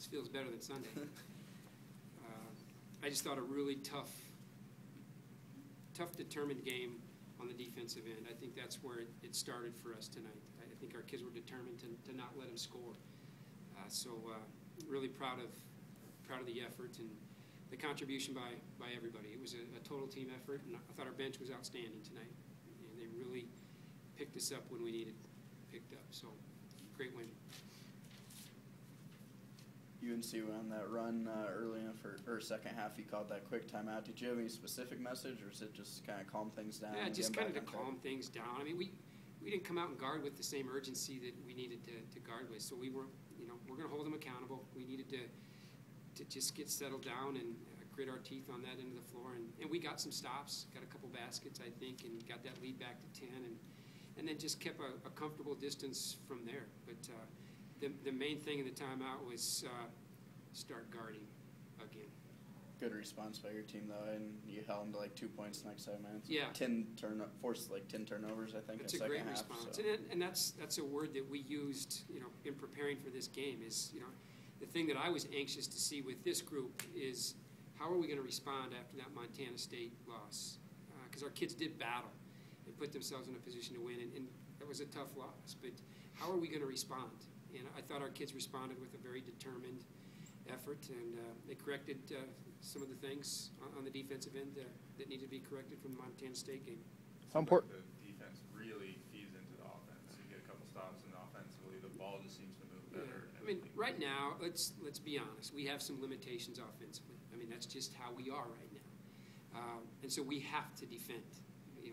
This feels better than Sunday. I just thought a really tough, determined game on the defensive end. I think that's where it started for us tonight. I think our kids were determined to not let them score. Really proud of the effort and the contribution by everybody. It was a total team effort, and I thought our bench was outstanding tonight. And they really picked us up when we needed picked up. So, great win. UNC went on that run early in or second half. You called that quick timeout. Did you have any specific message, or is it just kind of calm things down? Yeah, just kind of to calm things down. I mean, we didn't come out and guard with the same urgency that we needed to guard with. So we were, we're going to hold them accountable. We needed to just get settled down and grit our teeth on that end of the floor. And we got some stops, got a couple baskets, I think, and got that lead back to 10, and then just kept a comfortable distance from there. But the main thing in the timeout was start guarding again. Good response by your team, though, and you held them to like 2 points in the next 7 minutes. Yeah. Forced like 10 turnovers, I think, that's in the second half. That's a great response, So. and that's a word that we used, in preparing for this game. Is the thing that I was anxious to see with this group is how are we going to respond after that Montana State loss? Because our kids did battle and put themselves in a position to win, and that was a tough loss. But how are we going to respond? And I thought our kids responded with a very determined effort, and they corrected some of the things on the defensive end that needed to be corrected from the Montana State game. How important? The defense really feeds into the offense. You get a couple stops, and offensively, the ball just seems to move better. Yeah. I mean, right now, let's be honest. We have some limitations offensively. I mean, that's just how we are right now, and so we have to defend.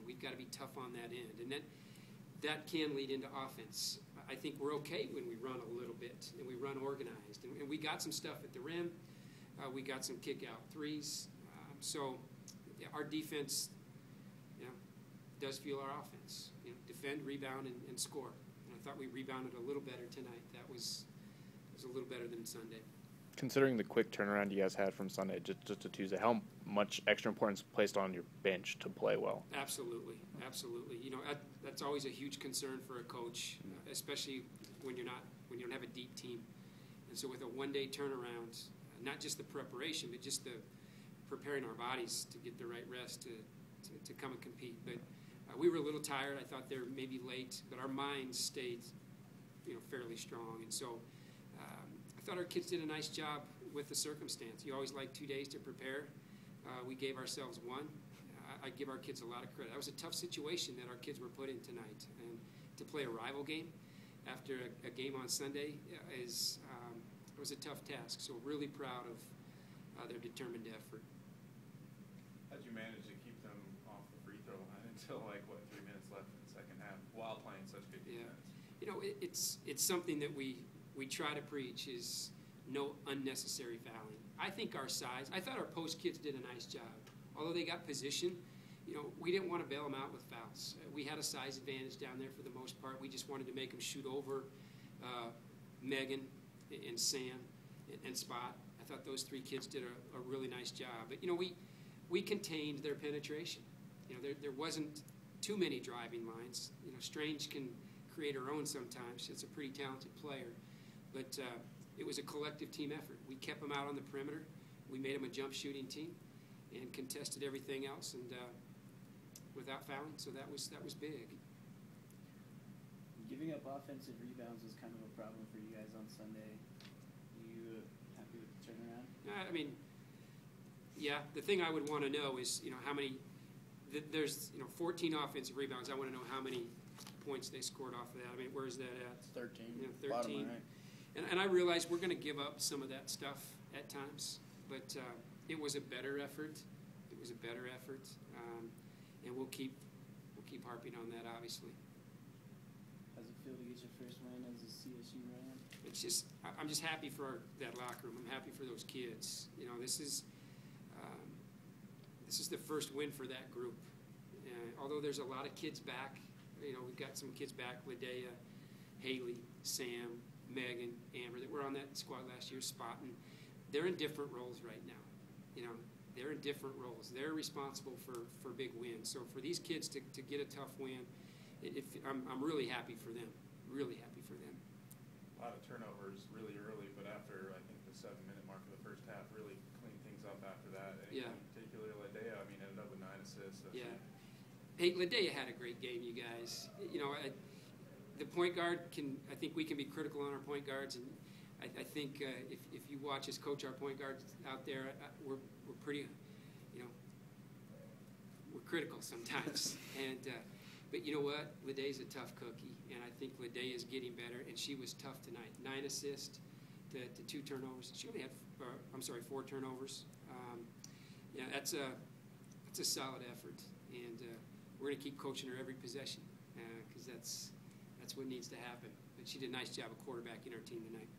We've got to be tough on that end, and that can lead into offense. I think we're okay when we run a little bit and we run organized, and we got some stuff at the rim. We got some kick-out threes. So our defense, does fuel our offense. Defend, rebound, and score. And I thought we rebounded a little better tonight. That was a little better than Sunday. Considering the quick turnaround you guys had from Sunday just to Tuesday, how much extra importance placed on your bench to play well? Absolutely. That's always a huge concern for a coach, especially when you don't have a deep team. And so with a one-day turnaround, not just the preparation, but just the preparing our bodies to get the right rest to come and compete. But we were a little tired. I thought they were maybe late, but our minds stayed, fairly strong. And so I thought our kids did a nice job with the circumstance. You always like 2 days to prepare. We gave ourselves one. I give our kids a lot of credit. That was a tough situation that our kids were put in tonight. And to play a rival game after a game on Sunday it was a tough task. So really proud of their determined effort. How did you manage to keep them off the free throw line until 3 minutes left in the second half while playing such good defense? It's something that we try to preach is no unnecessary fouling. I think our size, I thought our post kids did a nice job. Although they got position, we didn't want to bail them out with fouls. We had a size advantage down there for the most part. We just wanted to make them shoot over Megan and Sam and Spot. I thought those three kids did a really nice job. But, we contained their penetration. There wasn't too many driving lines. Strange can create her own sometimes. She's a pretty talented player. But it was a collective team effort. We kept them out on the perimeter. We made them a jump shooting team and contested everything else, and without fouling, so that was big. Giving up offensive rebounds was kind of a problem for you guys on Sunday. You happy with the turnaround? The thing I would want to know is, how many. There's 14 offensive rebounds. I want to know how many points they scored off of that. Where's that at? 13. 13. Bottom right. And I realize we're going to give up some of that stuff at times, but it was a better effort. And we'll keep harping on that, obviously. How's it feel to get your first win as a CSU man? I'm just happy for that locker room. I'm happy for those kids. This is the first win for that group. Although there's a lot of kids back, we've got some kids back: Ladea, Haley, Sam, Megan, Amber, that were on that squad last year, Spotting. They're in different roles right now. They're in different roles. They're responsible for big wins. So for these kids to get a tough win, I'm really happy for them. Really happy for them. A lot of turnovers really early, but after I think the Hey, Ladea had a great game, you guys. You know, the point guard I think we can be critical on our point guards, and I think if you watch us coach our point guards out there, we're pretty, you know, we're critical sometimes. But you know what? Ladea's a tough cookie, and I think Ladea is getting better, and she was tough tonight. 9 assists to 2 turnovers. She only had, 4 turnovers. Yeah, that's a solid effort, and we're going to keep coaching her every possession because that's what needs to happen. But she did a nice job of quarterbacking our team tonight.